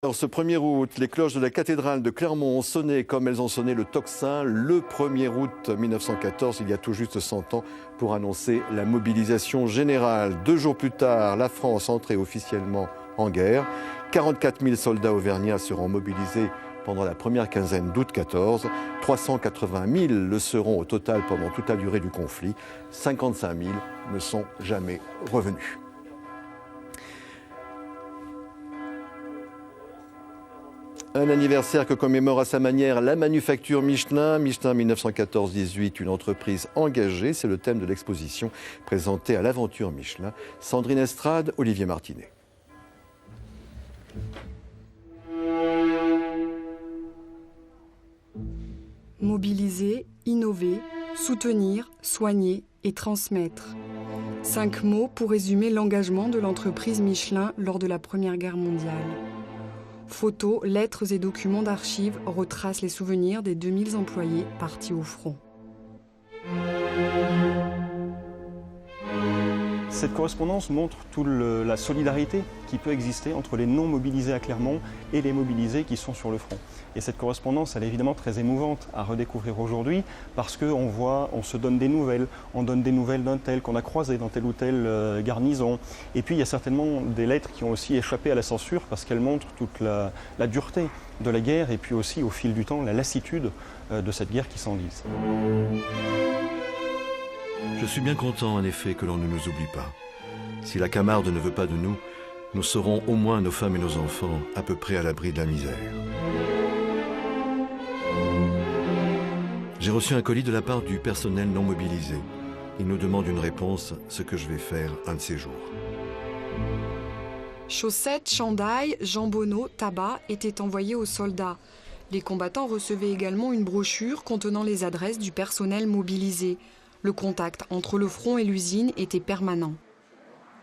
Alors, ce 1er août, les cloches de la cathédrale de Clermont ont sonné comme elles ont sonné le tocsin le 1er août 1914, il y a tout juste 100 ans, pour annoncer la mobilisation générale. 2 jours plus tard, la France entrait officiellement en guerre. 44 000 soldats auvergnats seront mobilisés pendant la première quinzaine d'août 14. 380 000 le seront au total pendant toute la durée du conflit. 55 000 ne sont jamais revenus. Un anniversaire que commémore à sa manière la manufacture Michelin. Michelin 1914-18, une entreprise engagée. C'est le thème de l'exposition présentée à l'Aventure Michelin. Sandrine Estrade, Olivier Martinet. Mobiliser, innover, soutenir, soigner et transmettre. 5 mots pour résumer l'engagement de l'entreprise Michelin lors de la Première Guerre mondiale. Photos, lettres et documents d'archives retracent les souvenirs des 2000 employés partis au front. Cette correspondance montre toute la solidarité qui peut exister entre les non mobilisés à Clermont et les mobilisés qui sont sur le front. Et cette correspondance, elle est évidemment très émouvante à redécouvrir aujourd'hui parce qu'on se donne des nouvelles. On donne des nouvelles d'un tel qu'on a croisé dans telle ou telle garnison. Et puis il y a certainement des lettres qui ont aussi échappé à la censure parce qu'elles montrent toute la dureté de la guerre et puis aussi au fil du temps la lassitude de cette guerre qui s'enlise. Je suis bien content, en effet, que l'on ne nous oublie pas. Si la Camarde ne veut pas de nous, nous serons au moins nos femmes et nos enfants à peu près à l'abri de la misère. J'ai reçu un colis de la part du personnel non mobilisé. Il nous demande une réponse, ce que je vais faire un de ces jours. Chaussettes, chandails, jambonneaux, tabac étaient envoyés aux soldats. Les combattants recevaient également une brochure contenant les adresses du personnel mobilisé. Le contact entre le front et l'usine était permanent.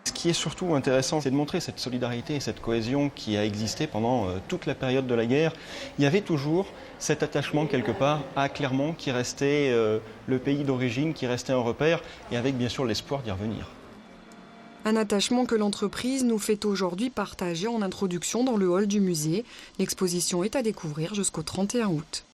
Ce qui est surtout intéressant, c'est de montrer cette solidarité et cette cohésion qui a existé pendant toute la période de la guerre. Il y avait toujours cet attachement quelque part à Clermont qui restait le pays d'origine, qui restait un repère, et avec bien sûr l'espoir d'y revenir. Un attachement que l'entreprise nous fait aujourd'hui partager en introduction dans le hall du musée. L'exposition est à découvrir jusqu'au 31 août.